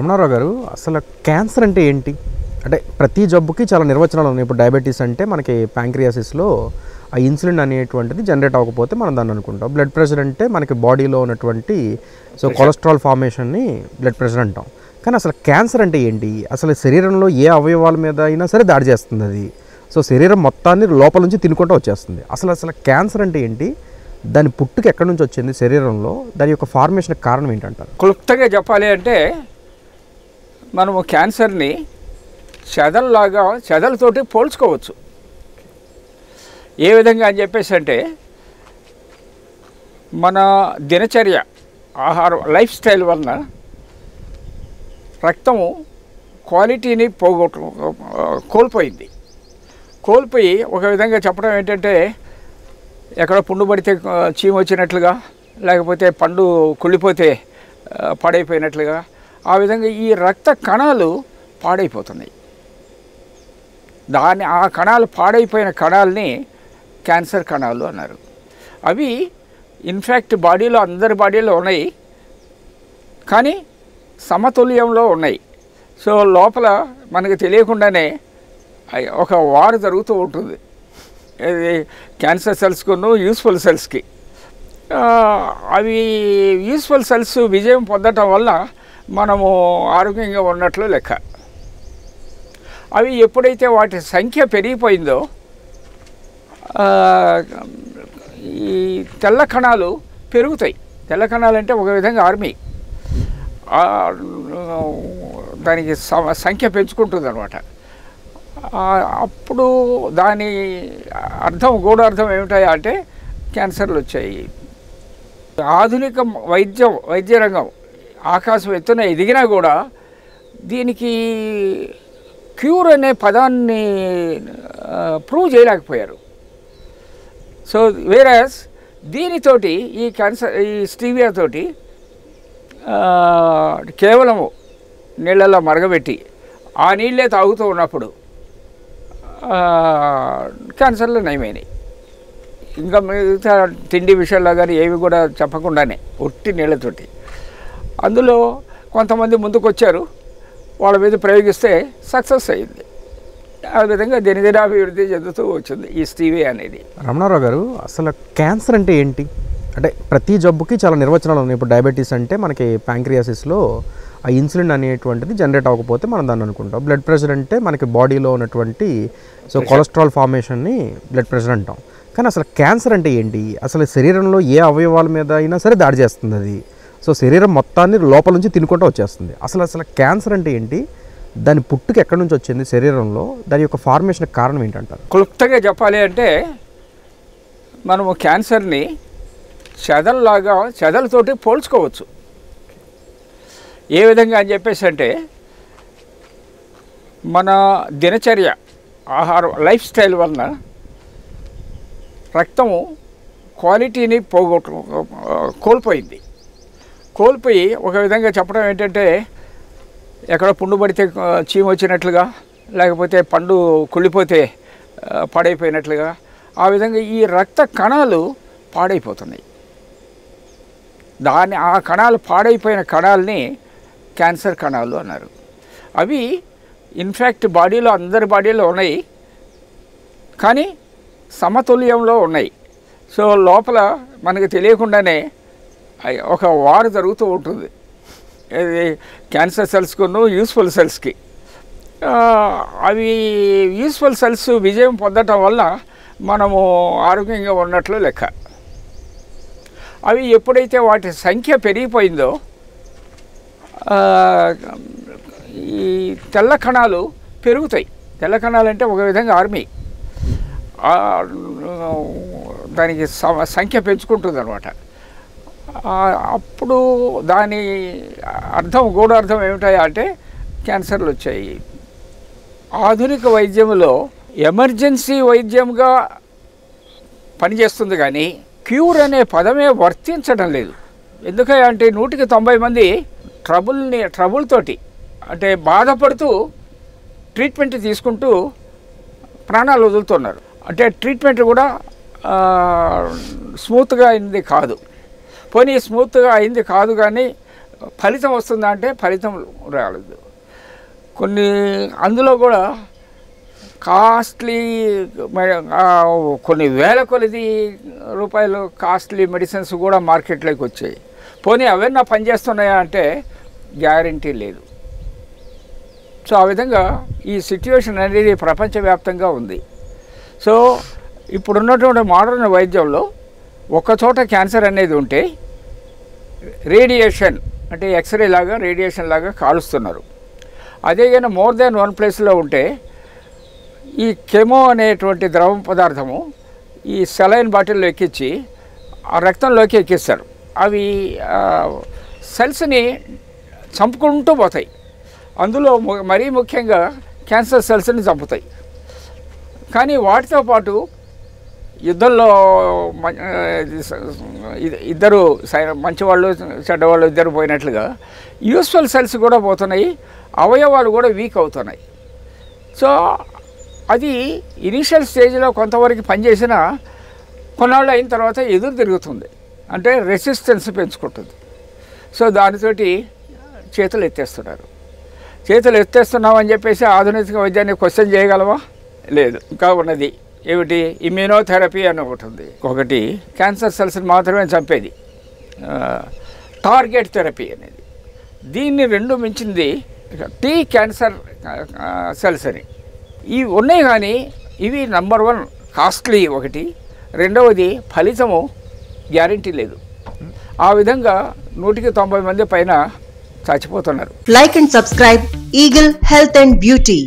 రమణారావు గారు, అసలు క్యాన్సర్ అంటే ఏంటి? అంటే ప్రతి జబ్బుకి చాలా నిర్వచనాలు ఉన్నాయి. ఇప్పుడు డయాబెటీస్ అంటే మనకి ప్యాంక్రియాసిస్లో ఆ ఇన్సులిన్ అనేటువంటిది జనరేట్ అవ్వకపోతే మనం దాన్ని అనుకుంటాం. బ్లడ్ ప్రెషర్ అంటే మనకి బాడీలో ఉన్నటువంటి కొలెస్ట్రాల్ ఫార్మేషన్ని బ్లడ్ ప్రెషర్ అంటాం. కానీ అసలు క్యాన్సర్ అంటే ఏంటి? అసలు శరీరంలో ఏ అవయవాల మీద అయినా సరే దాడి చేస్తుంది అది. శరీరం మొత్తాన్ని లోపల నుంచి తినుకుంటూ వచ్చేస్తుంది. అసలు క్యాన్సర్ అంటే ఏంటి? దాని పుట్టుక ఎక్కడి నుంచి వచ్చింది శరీరంలో? దాని యొక్క ఫార్మేషన్ కారణం ఏంటంటారు? క్లుప్తంగా చెప్పాలి అంటే మనము క్యాన్సర్ని చెదలతోటి పోల్చుకోవచ్చు. ఏ విధంగా అని చెప్పేసి అంటే మన దినచర్య, ఆహారం, లైఫ్ స్టైల్ వలన రక్తము క్వాలిటీని కోల్పోయి ఒక విధంగా చెప్పడం ఏంటంటే ఎక్కడ పుండు పడితే చీమ వచ్చినట్లుగా, లేకపోతే పండు కుళ్ళిపోతే పాడైపోయినట్లుగా, ఆ విధంగా ఈ రక్త కణాలు పాడైపోతున్నాయి. ఆ కణాలు పాడైపోయిన కణాలని క్యాన్సర్ కణాలు అన్నారు. అవి ఇన్ఫ్యాక్ట్ అందరి బాడీలో ఉన్నాయి, కానీ సమతుల్యంలో ఉన్నాయి. లోపల మనకు తెలియకుండానే ఒక వార్ జరుగుతూ ఉంటుంది. ఇది క్యాన్సర్ సెల్స్కును యూస్ఫుల్ సెల్స్కి. అవి యూస్ఫుల్ సెల్స్ విజయం పొందటం వల్ల మనము ఆరోగ్యంగా ఉన్నట్లు లెక్క. అవి ఎప్పుడైతే వాటి సంఖ్య పెరిగిపోయిందో ఈ తెల్ల కణాలు పెరుగుతాయి. తెల్ల కణాలు అంటే ఒక విధంగా ఆర్మీ, దానికి సంఖ్య పెంచుకుంటుంది అనమాట. అప్పుడు దాని గూఢార్థం ఏమిటాయా అంటే క్యాన్సర్లు వచ్చాయి. ఆధునిక వైద్య రంగం ఆకాశం ఎత్తున ఎదిగినా కూడా దీనికి క్యూర్ అనే పదాన్ని ప్రూవ్ చేయలేకపోయారు. వేరస్ దీనితోటి ఈ స్టీవియా తోటి కేవలము నీళ్ళల్లో మరగబెట్టి ఆ నీళ్ళే తాగుతూ ఉన్నప్పుడు క్యాన్సర్లు నయమైనాయి. ఇంకా మిగతా తిండి విషయాల్లో కానీ ఏవి కూడా చెప్పకుండానే ఒట్టి నీళ్ళతోటి. అందులో కొంతమంది ముందుకు వచ్చారు, వాళ్ళ మీద ప్రయోగిస్తే సక్సెస్ అయింది. ఆ విధంగా దినదినాభివృద్ధి చెందుతూ వచ్చింది ఈ స్టీవియా అనేది. రమణారావు గారు, అసలు క్యాన్సర్ అంటే ఏంటి? అంటే ప్రతి జబ్బుకి చాలా నిర్వచనాలు ఉన్నాయి. ఇప్పుడు డయాబెటీస్ అంటే మనకి ప్యాంక్రియాసిస్లో ఆ ఇన్సులిన్ అనేటువంటిది జనరేట్ అవ్వకపోతే మనం దాన్ని అనుకుంటాం. బ్లడ్ ప్రెషర్ అంటే మనకి బాడీలో ఉన్నటువంటి కొలెస్ట్రాల్ ఫార్మేషన్ని బ్లడ్ ప్రెషర్ అంటాం. కానీ అసలు క్యాన్సర్ అంటే ఏంటి? అసలు శరీరంలో ఏ అవయవాల మీద అయినా సరే దాడి చేస్తుంది అది. శరీరం మొత్తాన్ని లోపల నుంచి తినుకుంటూ వచ్చేస్తుంది. అసలు క్యాన్సర్ అంటే ఏంటి? దాని పుట్టుక ఎక్కడి నుంచి వచ్చింది శరీరంలో? దాని యొక్క ఫార్మేషన్ కారణం ఏంటంటారు? క్లుప్తంగా చెప్పాలి అంటే మనము క్యాన్సర్ని చెదలతోటి పోల్చుకోవచ్చు. ఏ విధంగా అని చెప్పేసి అంటే మన దినచర్య, ఆహారం, లైఫ్ స్టైల్ వలన రక్తము క్వాలిటీని కోల్పోయి ఒక విధంగా చెప్పడం ఏంటంటే ఎక్కడ పుండు పడితే చీమ వచ్చినట్లుగా, లేకపోతే పండు కుళ్ళిపోతే పాడైపోయినట్లుగా, ఆ విధంగా ఈ రక్త కణాలు పాడైపోతున్నాయి. ఆ కణాలు పాడైపోయిన కణాలని క్యాన్సర్ కణాలు అన్నారు. అవి ఇన్ఫ్యాక్ట్ అందరి బాడీలో ఉన్నాయి, కానీ సమతుల్యంలో ఉన్నాయి. లోపల మనకు తెలియకుండానే ఒక వార్ జరుగుతూ ఉంటుంది. ఇది క్యాన్సర్ సెల్స్కును యూస్ఫుల్ సెల్స్కి. అవి యూస్ఫుల్ సెల్స్ విజయం పొందటం వల్ల మనము ఆరోగ్యంగా ఉన్నట్లు లెక్క. అవి ఎప్పుడైతే వాటి సంఖ్య పెరిగిపోయిందో ఈ తెల్ల కణాలు పెరుగుతాయి. తెల్ల కణాలు అంటే ఒక విధంగా ఆర్మీ, దానికి సంఖ్య పెంచుకుంటుంది అనమాట. అప్పుడు దాని గూఢార్థం ఏమిటాయా అంటే క్యాన్సర్లు వచ్చాయి. ఆధునిక వైద్యంలో ఎమర్జెన్సీ వైద్యంగా పనిచేస్తుంది, కానీ క్యూర్ అనే పదమే వర్తించడం లేదు. ఎందుకంటే 100కి 90 మంది ట్రబుల్తోటి అంటే బాధపడుతూ ట్రీట్మెంట్ తీసుకుంటూ ప్రాణాలు వదులుతున్నారు. అంటే ట్రీట్మెంట్ కూడా స్మూత్గా అయింది కాదు. పోనీ స్మూత్గా అయింది కాదు, కానీ ఫలితం వస్తుందా అంటే ఫలితం రాలేదు. కొన్ని అందులో కూడా కాస్ట్లీ కొన్ని వేల కొలది రూపాయలు కాస్ట్లీ మెడిసిన్స్ కూడా మార్కెట్లోకి వచ్చాయి. పోనీ అవన్నీ పనిచేస్తున్నాయా అంటే గ్యారంటీ లేదు. సో ఆ విధంగా ఈ సిట్యుయేషన్ అనేది ప్రపంచవ్యాప్తంగా ఉంది. సో ఇప్పుడున్నటువంటి మోడర్న్ వైద్యంలో ఒకచోట క్యాన్సర్ అనేది ఉంటే రేడియేషన్ అంటే ఎక్స్రే లాగా రేడియేషన్ లాగా కాలుస్తున్నారు. అదే కానీ మోర్ దాన్ వన్ ప్లేస్లో ఉంటే ఈ కెమో అనేటువంటి ద్రవ పదార్థము ఈ సెలైన్ బాటిల్లో ఎక్కించి ఆ రక్తంలోకి ఎక్కిస్తారు. అవి సెల్స్ని చంపుకుంటూ పోతాయి. అందులో మరీ ముఖ్యంగా క్యాన్సర్ సెల్స్ని చంపుతాయి. కానీ వాటితో పాటు యుద్ధంలో ఇద్దరు మంచివాళ్ళు చెడ్డవాళ్ళు ఇద్దరు పోయినట్లుగా యూస్ఫుల్ సెల్స్ కూడా పోతున్నాయి, అవయవాలు కూడా వీక్ అవుతున్నాయి. సో అది ఇనీషియల్ స్టేజ్లో కొంతవరకు పనిచేసినా కొన్నాళ్ళు అయిన తర్వాత ఎదురు తిరుగుతుంది, అంటే రెసిస్టెన్స్ పెంచుకుంటుంది. సో దానితోటి చేతులు ఎత్తేస్తున్నారు. చేతులు ఎత్తేస్తున్నామని చెప్పేసి ఆధునిక వైద్యాన్ని క్వశ్చన్ చేయగలవా? లేదు. ఇంకా ఉన్నది ఏమిటి? ఇమ్యూనోథెరపీ అని ఒకటి ఉంది. ఒకటి క్యాన్సర్ సెల్స్ని మాత్రమే చంపేది టార్గెట్ థెరపీ అనేది. దీన్ని రెండు మించింది టీ క్యాన్సర్ సెల్స్ అని. ఇవి ఉన్నాయి కానీ ఇవి నంబర్ 1 కాస్ట్లీ ఒకటి, రెండవది ఫలితము గ్యారంటీ లేదు. ఆ విధంగా 190 మంది పైన చచ్చిపోతున్నారు. Like and subscribe Eagle Health and Beauty.